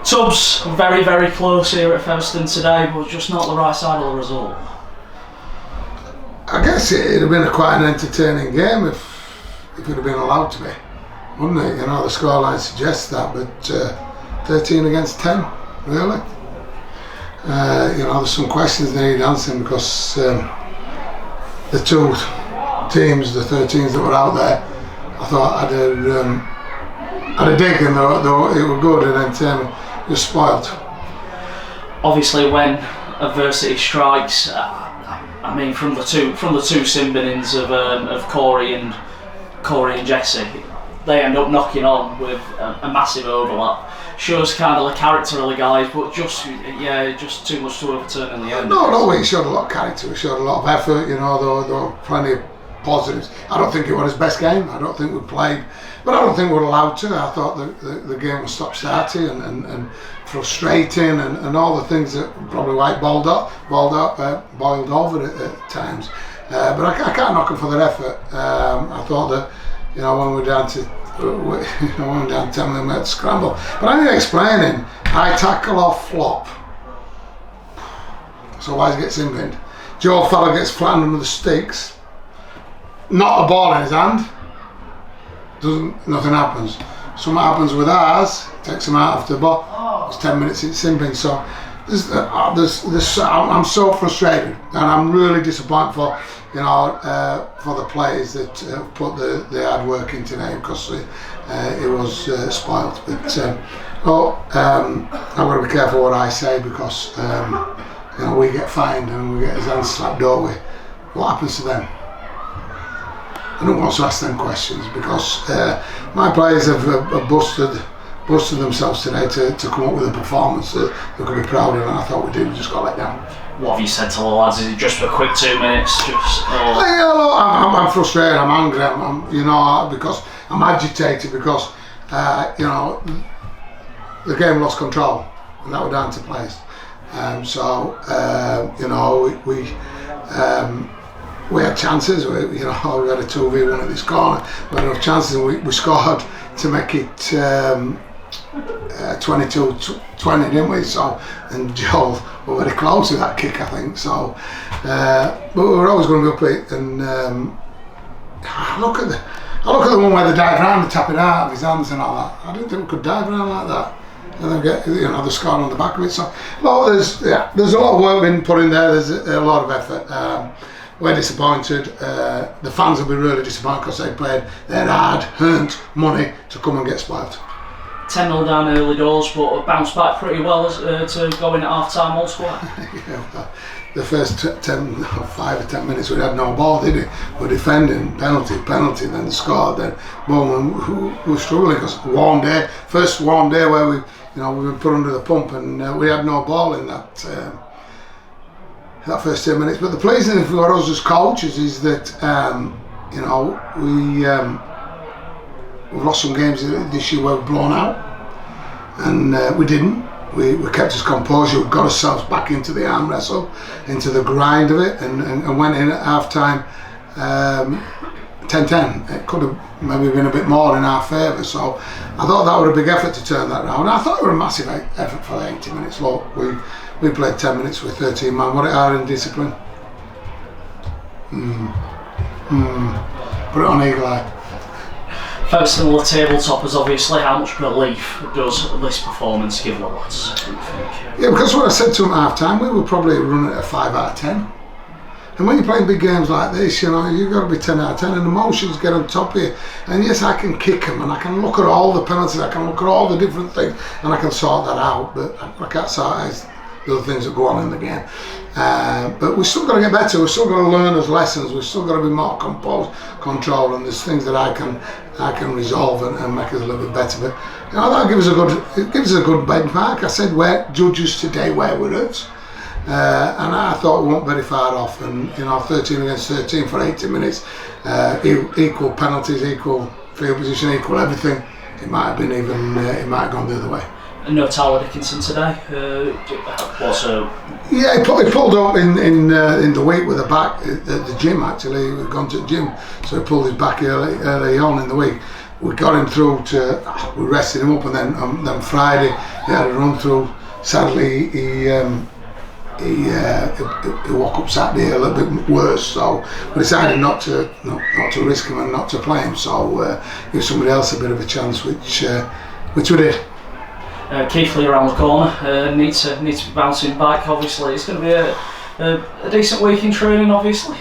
Tubbs very, very close here at Featherstone today, but just not the right side of the result. I guess it'd have been quite an entertaining game if it had been allowed to be, wouldn't it? You know, the scoreline suggests that, but 13 against 10, really? You know, there's some questions they need answering because the two teams, the 13s that were out there, I thought had a dig, and though it were good, and then just spoiled. Obviously, when adversity strikes, I mean, from the two sin binnings of Corey and Jesse, they end up knocking on with a massive overlap. Shows kind of the character of the guys, but just too much to overturn in the end. No, it showed a lot of character. It showed a lot of effort. You know, there were plenty of positives. I don't think it was his best game. I don't think we played, but I don't think we were allowed to. I thought the game was stop-starty and frustrating and all the things that probably boiled over at times. But I can't knock them for their effort. I thought that, you know, when we were down to 10 we had to scramble. But I need explaining. High tackle off flop. So Wise gets in-binned. Joe Feller gets flattened under the sticks. Not a ball in his hand. Nothing happens. Something happens with ours. Takes him out after the ball. It's 10 minutes. It's in-bin. So I'm so frustrated, and I'm really disappointed for for the players that put the hard work in today, because it was spoiled. But I've got to be careful what I say, because we get fined and we get his hands slapped, don't we? What happens to them? I don't want to ask them questions, because my players have busted themselves today to come up with a performance that they could be proud of, and I thought we did. We just got let down. What have you said to the lads? Is it just for a quick 2 minutes? I'm frustrated. I'm angry. Because I'm agitated, because the game lost control, and that was down to players. We had chances. We had a 2v1 at this corner. We had enough chances, and we scored to make it 22-20, didn't we? So, and Joel were very close to that kick, I think. So, but we were always going to be up it. And I look at the one where they dive around and tap it out of his hands and all that. I didn't think we could dive around like that and then get the score on the back of it. So, there's a lot of work being put in there. There's a lot of effort. We're disappointed. The fans will be really disappointed, because they played their hard-earned money to come and get spoiled. 10-0 down early doors, but bounced back pretty well to go in at half-time all square. The first 5 or 10 minutes we had no ball, did we? We're defending, penalty, then the score, then boom, we were struggling, because first warm day where we've been put under the pump, and we had no ball in that first 10 minutes. But the pleasing thing for us as coaches is that we've lost some games this year where we've blown out, and we didn't. We kept us composure. We got ourselves back into the arm wrestle, into the grind of it, and went in at half time 10-10. It could have maybe been a bit more in our favour. So I thought that was a big effort to turn that round. I thought it was a massive effort for the 80 minutes. Look, we played 10 minutes with 13 man. What it are in discipline. Put it on eagle eye. Featherstone the tabletoppers, obviously. How much relief does this performance give the lads, do you think? Yeah, because what I said to them at half time, we were probably running at a 5 out of 10. And when you're playing big games like this, you've got to be 10 out of 10, and emotions get on top of you. And yes, I can kick them, and I can look at all the penalties, I can look at all the different things, and I can sort that out, but I can't sort out the other things that go on in the game. But we've still got to get better. We've still got to learn as lessons. We've still got to be more composed, control, and there's things that I can resolve and make us a little bit better. But that gives us a good benchmark. I said where judges today where we're at, and I thought we weren't very far off. And 13 against 13 for 80 minutes, equal penalties, equal field position, equal everything. It might have been even. It might have gone the other way. And no Tyler Dickinson today. Yeah, he pulled up in the week with the back at the gym. Actually, we'd gone to the gym, so he pulled his back early on in the week. We got him through we rested him up, and then Friday he had a run through. Sadly, he woke up Saturday a little bit worse, so we decided not to risk him and not to play him. So give somebody else a bit of a chance, which we did. Keithley around the corner needs to be bouncing back. Obviously, it's going to be a decent week in training. Obviously,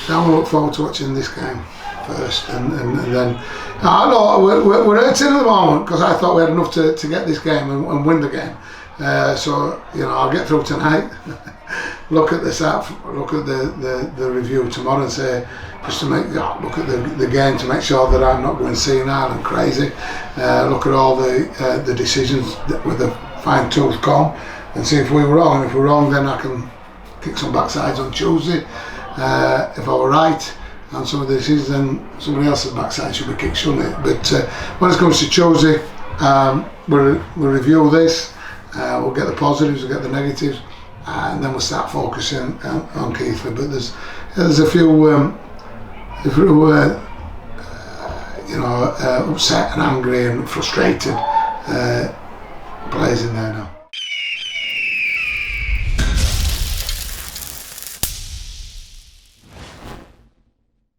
now we look forward to watching this game first, and then I know we're hurting at the moment because I thought we had enough to get this game and win the game. So I'll get through tonight. Look at this app, look at the review tomorrow, and say just to look at the game to make sure that I'm not going senile and crazy. Look at all the decisions with a fine tooth comb and see if we were wrong. And if we're wrong, then I can kick some backsides on Tuesday. If I were right on some of the decisions, then somebody else's backside should be kicked, shouldn't it? But when it comes to Tuesday, we'll review this. We'll get the positives, we'll get the negatives, and then we'll start focusing on Keithley. But there's a few upset and angry and frustrated players in there now.